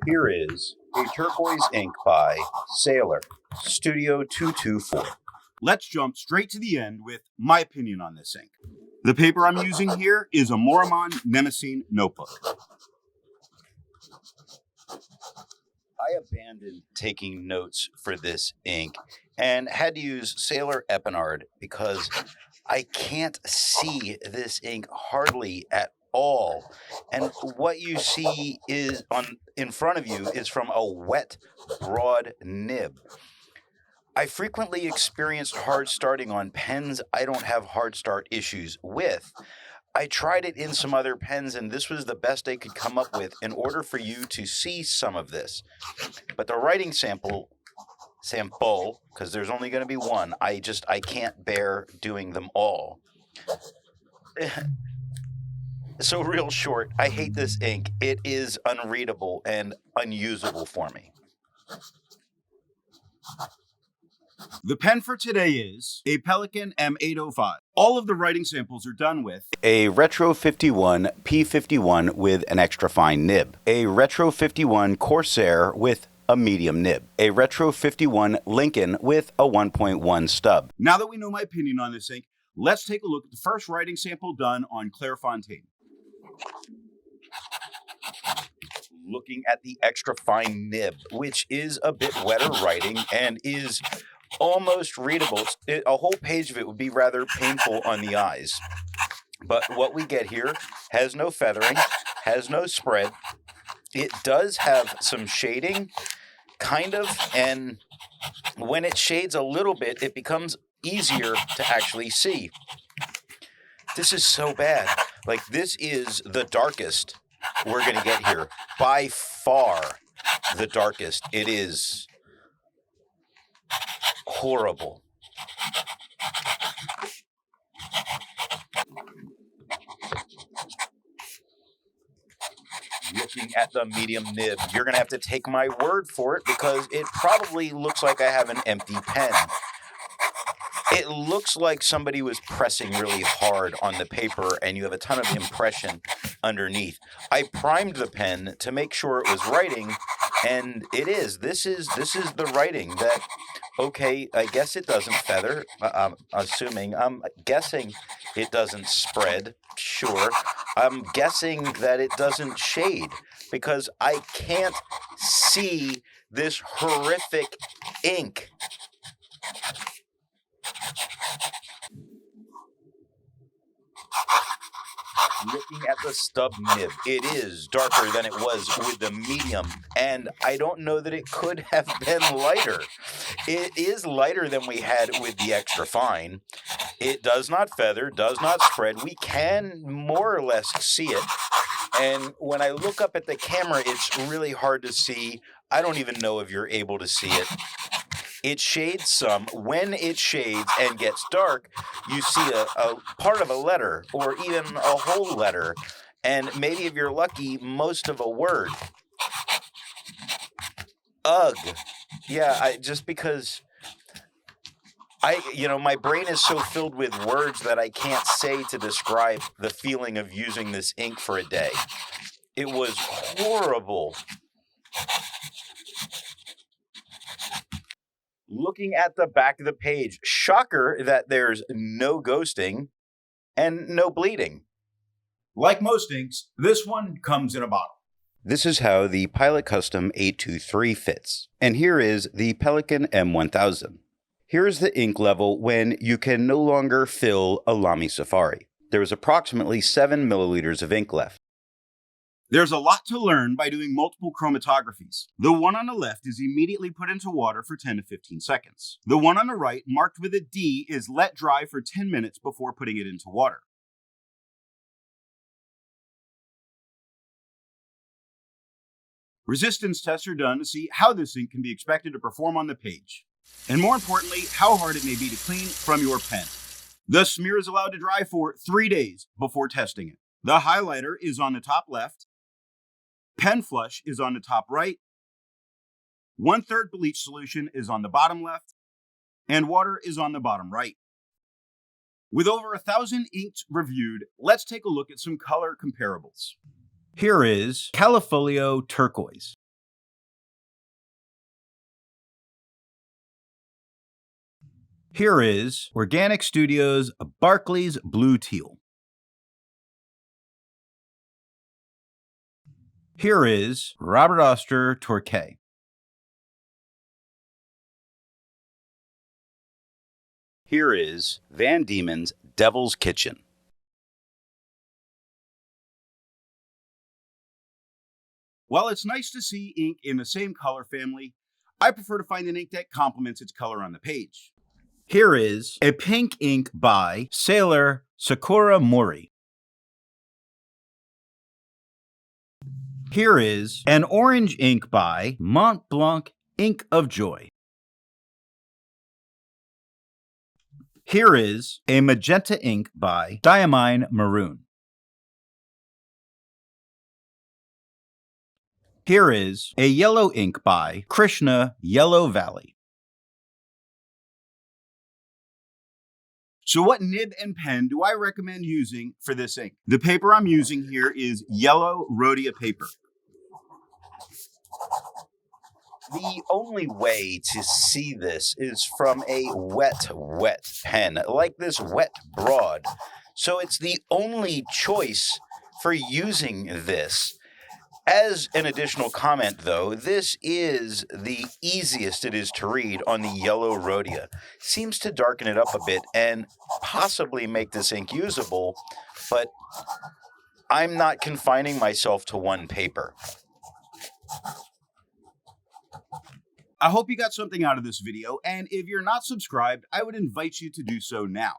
Here is a turquoise ink by Sailor, Studio 224. Let's jump straight to the end with my opinion on this ink. The paper I'm using here is a Maruman Mnemosyne Notebook. I abandoned taking notes for this ink and had to use Sailor Epinard because I can't see this ink hardly at all. And what you see is in front of you is from a wet, broad nib. I frequently experience hard starting on pens I don't have hard start issues with. I tried it in some other pens, and this was the best I could come up with in order for you to see some of this. But the writing sample, because there's only going to be one, I can't bear doing them all. So real short, I hate this ink. It is unreadable and unusable for me. The pen for today is a Pelikan M805. All of the writing samples are done with a Retro 51 P51 with an extra fine nib, a Retro 51 Corsair with a medium nib, a Retro 51 Lincoln with a 1.1 stub. Now that we know my opinion on this ink, let's take a look at the first writing sample done on Clairfontaine. Looking at the extra fine nib, which is a bit wetter writing and is almost readable. A whole page of it would be rather painful on the eyes. But what we get here has no feathering, has no spread. It does have some shading, kind of, and when it shades a little bit, it becomes easier to actually see. This is so bad. Like, this is the darkest we're going to get here. By far the darkest. It is horrible. Looking at the medium nib, you're going to have to take my word for it because it probably looks like I have an empty pen. It looks like somebody was pressing really hard on the paper and you have a ton of impression underneath. I primed the pen to make sure it was writing, and it is. This is the writing that, okay, I guess it doesn't feather, I'm guessing it doesn't spread, sure. I'm guessing that it doesn't shade because I can't see this horrific ink. Looking at the stub nib, it is darker than it was with the medium, and I don't know that it could have been lighter. It is lighter than we had with the extra fine. It does not feather, does not spread. We can more or less see it, and when I look up at the camera, it's really hard to see. I don't even know if you're able to see it. It shades some. When it shades and gets dark, you see a part of a letter or even a whole letter. And maybe if you're lucky, most of a word. Ugh. Yeah, just because my brain is so filled with words that I can't say to describe the feeling of using this ink for a day. It was horrible. Looking at the back of the page, shocker that there's no ghosting and no bleeding. Like most inks, this one comes in a bottle. This is how the Pilot Custom 823 fits. And here is the Pelikan M1000. Here is the ink level when you can no longer fill a Lamy Safari. There is approximately 7 milliliters of ink left. There's a lot to learn by doing multiple chromatographies. The one on the left is immediately put into water for 10 to 15 seconds. The one on the right, marked with a D, is let dry for 10 minutes before putting it into water. Resistance tests are done to see how this ink can be expected to perform on the page, and more importantly, how hard it may be to clean from your pen. The smear is allowed to dry for 3 days before testing it. The highlighter is on the top left. Pen flush is on the top right. 1/3 bleach solution is on the bottom left. And water is on the bottom right. With over 1,000 inks reviewed, let's take a look at some color comparables. Here is Califolio Turquoise. Here is Organic Studios Barclays Blue Teal. Here is Robert Oster Turquoise. Here is Van Diemen's Devil's Kitchen. While it's nice to see ink in the same color family, I prefer to find an ink that complements its color on the page. Here is a pink ink by Sailor Sakura Mori. Here is an orange ink by Mont Blanc Ink of Joy. Here is a magenta ink by Diamine Maroon. Here is a yellow ink by Krishna Yellow Valley. So what nib and pen do I recommend using for this ink? The paper I'm using here is yellow Rhodia paper. The only way to see this is from a wet pen, like this wet broad. So it's the only choice for using this. As an additional comment, though, this is the easiest it is to read on the yellow Rhodia. Seems to darken it up a bit and possibly make this ink usable, but I'm not confining myself to one paper. I hope you got something out of this video, and if you're not subscribed, I would invite you to do so now.